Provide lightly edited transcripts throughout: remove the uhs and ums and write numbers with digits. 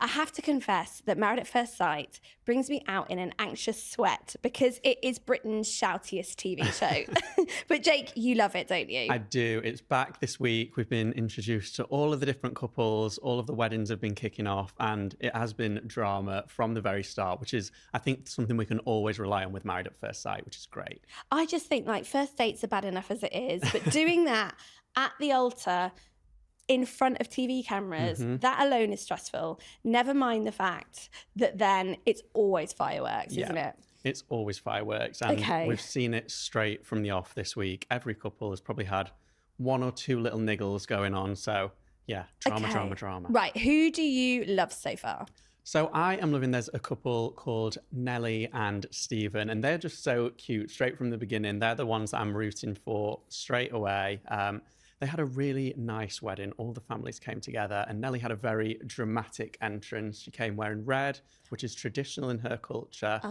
I have to confess that Married at First Sight brings me out in an anxious sweat because it is Britain's shoutiest TV show. But Jake, you love it, don't you? I do. It's back this week. We've been introduced to all of the different couples. All of the weddings have been kicking off, and it has been drama from the very start, which is, I think, something we can always rely on with Married at First Sight, which is great. I just think like first dates are bad enough as it is, but doing that at the altar in front of TV cameras, that alone is stressful. Never mind the fact that then it's always fireworks, isn't it? It's always fireworks. And we've seen it straight from the off this week. Every couple has probably had one or two little niggles going on. So yeah, drama. Right, who do you love so far? So I am loving, there's a couple called Nelly and Stephen, and they're just so cute straight from the beginning. They're the ones that I'm rooting for straight away. They had a really nice wedding. All the families came together, and Nelly had a very dramatic entrance. She came wearing red, which is traditional in her culture.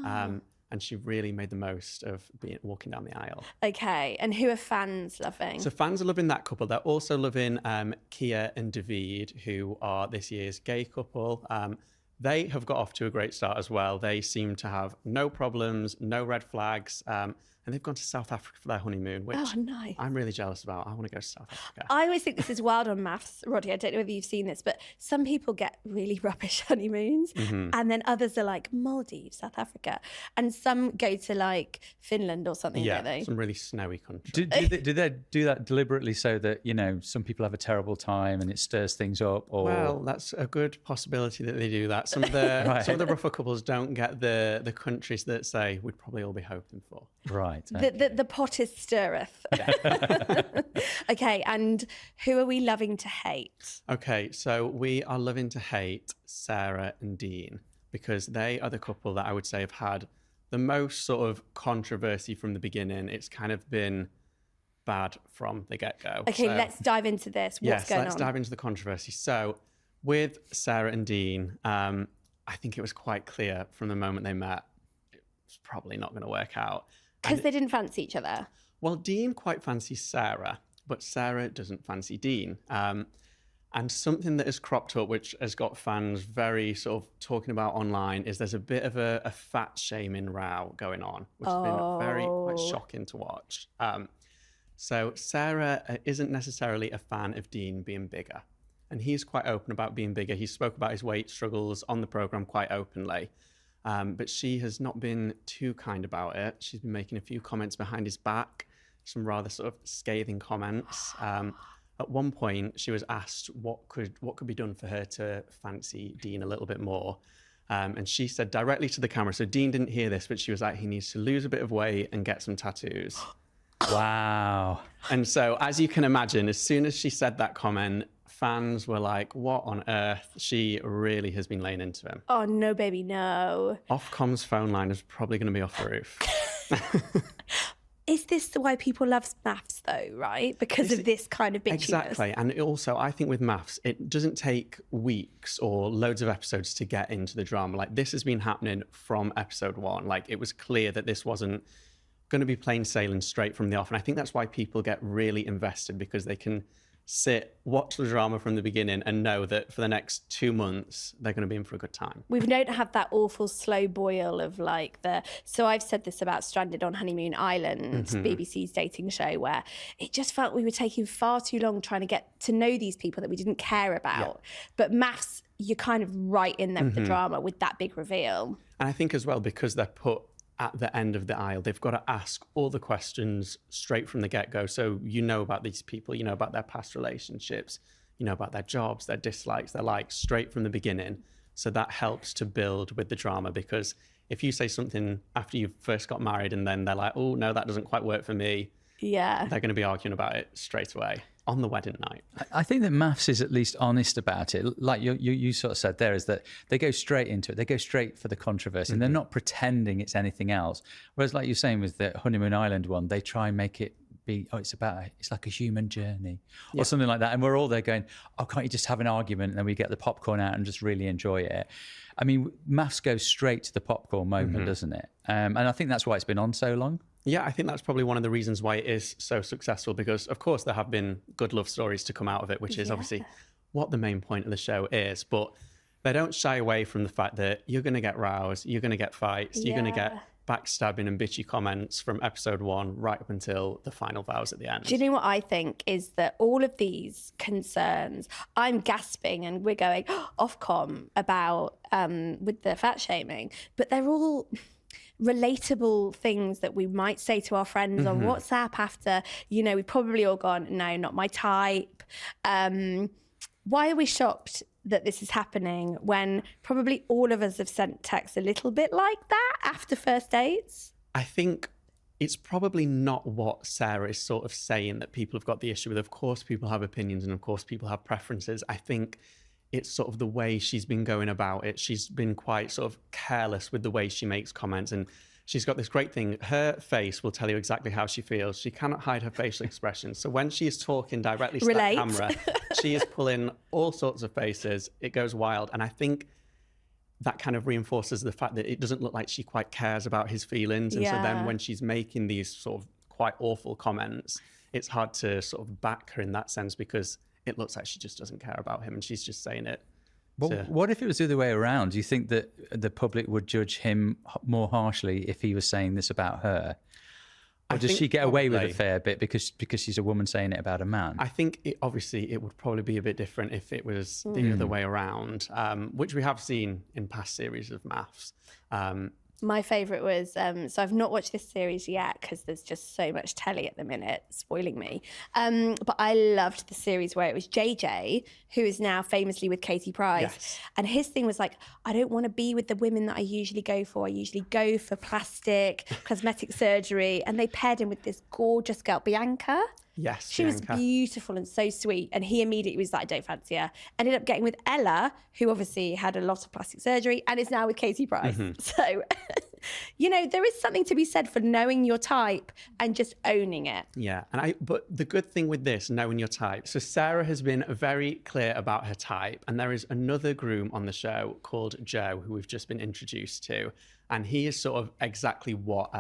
And she really made the most of walking down the aisle. Okay, and who are fans loving? So fans are loving that couple. They're also loving Kia and David, who are this year's gay couple. They have got off to a great start as well. They seem to have no problems, no red flags. And they've gone to South Africa for their honeymoon, which nice. I'm really jealous about. I want to go to South Africa. I always think this is wild on MAFS, Roddy. I don't know whether you've seen this, but some people get really rubbish honeymoons, and then others are like Maldives, South Africa, and some go to like Finland or something, don't they? Some really snowy country. Do they do that deliberately so that, you know, some people have a terrible time and it stirs things up? Or... Well, that's a good possibility that they do that. Some of the some of the rougher couples don't get the countries that say we'd probably all be hoping for. Right. The pot is stirreth. Okay, and who are we loving to hate? Okay, so we are loving to hate Sarah and Dean, because they are the couple that I would say have had the most sort of controversy from the beginning. It's kind of been bad from the get-go. Okay, let's dive into this. What's going on? Let's dive into the controversy. So with Sarah and Dean, I think it was quite clear from the moment they met, it was probably not going to work out. Because they didn't fancy each other. Well, Dean quite fancies Sarah, but Sarah doesn't fancy Dean. And something that has cropped up, which has got fans very sort of talking about online, is there's a bit of a fat shaming row going on, which has been very quite shocking to watch. So Sarah isn't necessarily a fan of Dean being bigger. And he's quite open about being bigger. He spoke about his weight struggles on the programme quite openly. But she has not been too kind about it. She's been making a few comments behind his back, some rather sort of scathing comments. At one point, she was asked what could be done for her to fancy Dean a little bit more. And she said directly to the camera, so Dean didn't hear this, but she was like, he needs to lose a bit of weight and get some tattoos. Wow. And so, as you can imagine, as soon as she said that comment, fans were like, what on earth? She really has been laying into him. Oh, no, baby, no. Ofcom's phone line is probably going to be off the roof. Is this why people love MAFS though, right? Because of this kind of bitchiness. Exactly. And also, I think with MAFS, it doesn't take weeks or loads of episodes to get into the drama. Like, this has been happening from episode 1. Like, it was clear that this wasn't going to be plain sailing straight from the off. And I think that's why people get really invested, because they can watch the drama from the beginning and know that for the next 2 months, they're going to be in for a good time. We don't have that awful slow boil of like so I've said this about Stranded on Honeymoon Island, BBC's dating show, where it just felt we were taking far too long trying to get to know these people that we didn't care about. But MAFS, you're kind of right in there with the drama with that big reveal. And I think as well, because they're put at the end of the aisle, they've got to ask all the questions straight from the get-go. So you know about these people, you know about their past relationships, you know about their jobs, their dislikes, their likes, straight from the beginning. So that helps to build with the drama, because if you say something after you first got married and then they're like, oh, no, that doesn't quite work for me, they're going to be arguing about it straight away on the wedding night. I think that MAFS is at least honest about it. Like you sort of said there, is that they go straight into it. They go straight for the controversy and they're not pretending it's anything else. Whereas like you're saying with the Honeymoon Island one, they try and make it be, it's like a human journey or something like that. And we're all there going, oh, can't you just have an argument? And then we get the popcorn out and just really enjoy it. I mean, MAFS goes straight to the popcorn moment, doesn't it? And I think that's why it's been on so long. Yeah, I think that's probably one of the reasons why it is so successful, because of course there have been good love stories to come out of it, which is obviously what the main point of the show is. But they don't shy away from the fact that you're going to get rows, you're going to get fights, you're going to get backstabbing and bitchy comments from episode 1 right up until the final vows at the end. Do you know what I think is that all of these concerns, I'm gasping and we're going Ofcom about with the fat shaming, but they're all relatable things that we might say to our friends on WhatsApp after, we've probably all gone, no, not my type. Why are we shocked that this is happening when probably all of us have sent texts a little bit like that after first dates? I think it's probably not what Sarah is sort of saying that people have got the issue with. Of course, people have opinions and of course, people have preferences. I think it's sort of the way she's been going about it. She's been quite sort of careless with the way she makes comments, and she's got this great thing. Her face will tell you exactly how she feels. She cannot hide her facial expressions. So when she is talking directly to that camera, she is pulling all sorts of faces. It goes wild. And I think that kind of reinforces the fact that it doesn't look like she quite cares about his feelings. And so then when she's making these sort of quite awful comments, it's hard to sort of back her in that sense, because it looks like she just doesn't care about him and she's just saying it. Well, what if it was the other way around? Do you think that the public would judge him more harshly if he was saying this about her? Or does she get away with a fair bit because she's a woman saying it about a man? I think obviously it would probably be a bit different if it was the other way around, which we have seen in past series of MAFS. My favourite was, so I've not watched this series yet because there's just so much telly at the minute, spoiling me. But I loved the series where it was JJ, who is now famously with Katie Price. Yes. And his thing was like, I don't want to be with the women that I usually go for. I usually go for plastic, cosmetic surgery. And they paired him with this gorgeous girl, Bianca. Yes, she was beautiful and so sweet. And he immediately was like, I don't fancy her. Ended up getting with Ella, who obviously had a lot of plastic surgery and is now with Katie Price. So, there is something to be said for knowing your type and just owning it. Yeah, but the good thing with this, knowing your type, so Sarah has been very clear about her type, and there is another groom on the show called Joe, who we've just been introduced to, and he is sort of exactly what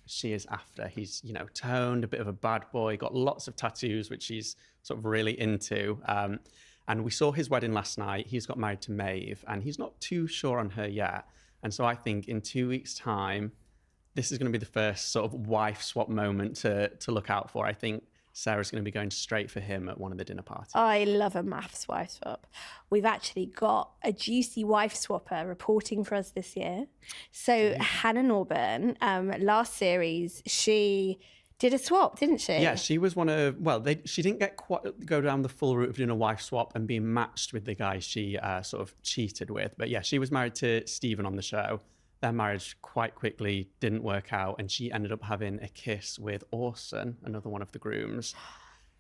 she is after. He's, toned, a bit of a bad boy, got lots of tattoos, which he's sort of really into. And we saw his wedding last night. He's got married to Maeve, and he's not too sure on her yet. And so I think in 2 weeks' time, this is going to be the first sort of wife swap moment to look out for. I think Sarah's going to be going straight for him at one of the dinner parties. I love a MAFS wife swap. We've actually got a juicy wife swapper reporting for us this year. So Hannah Norburn, last series, she did a swap, didn't she? Yeah, she was one of, she didn't go down the full route of doing a wife swap and being matched with the guy she sort of cheated with. But yeah, she was married to Stephen on the show. Their marriage quite quickly didn't work out, and she ended up having a kiss with Orson, another one of the grooms.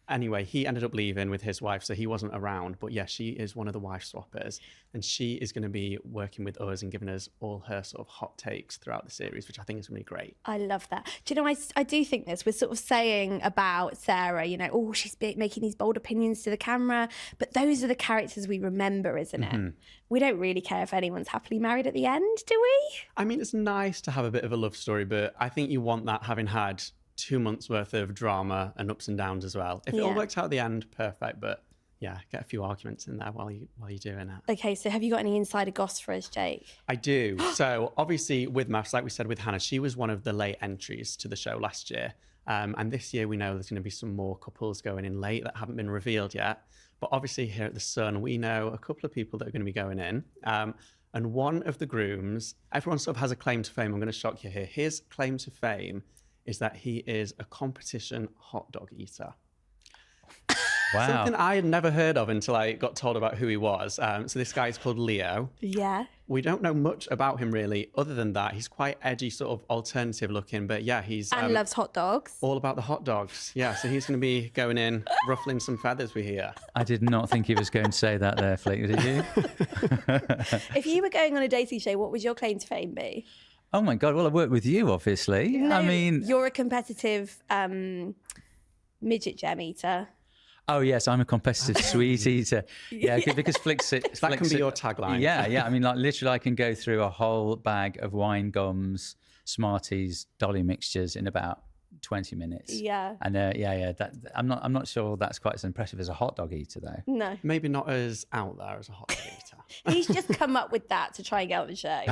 Anyway, he ended up leaving with his wife, so he wasn't around. But yeah, she is one of the wife swappers, and she is going to be working with us and giving us all her sort of hot takes throughout the series, which I think is going to be great. I love that. Do you know, I do think this, we're sort of saying about Sarah, she's making these bold opinions to the camera, but those are the characters we remember, isn't it? We don't really care if anyone's happily married at the end, do we? I mean, it's nice to have a bit of a love story, but I think you want that having had 2 months worth of drama and ups and downs as well. If it all works out at the end, perfect. But yeah, get a few arguments in there while you're doing it. Okay, so have you got any insider goss for us, Jake? I do. So obviously with MAFS, like we said with Hannah, she was one of the late entries to the show last year. And this year we know there's going to be some more couples going in late that haven't been revealed yet. But obviously here at The Sun, we know a couple of people that are going to be going in. And one of the grooms, everyone sort of has a claim to fame. I'm going to shock you here. His claim to fame is that he is a competition hot dog eater. Wow. Something I had never heard of until I got told about who he was. So this guy is called Leo. Yeah. We don't know much about him really, other than that he's quite edgy, sort of alternative looking. But yeah, he's and loves hot dogs. All about the hot dogs. Yeah, so he's going to be going in, ruffling some feathers, we hear. I did not think he was going to say that there, Flick, did you? If you were going on a dating show, what would your claim to fame be? Oh my God! Well, I work with you, obviously. No, I mean, you're a competitive midget gem eater. Oh yes, I'm a competitive sweet eater. Yeah, because Flick's it. That can be your tagline. Yeah. I mean, like literally, I can go through a whole bag of wine gums, Smarties, Dolly mixtures in about 20 minutes. Yeah. And that I'm not sure that's quite as impressive as a hot dog eater, though. No. Maybe not as out there as a hot dog eater. He's just come up with that to try and get on the show.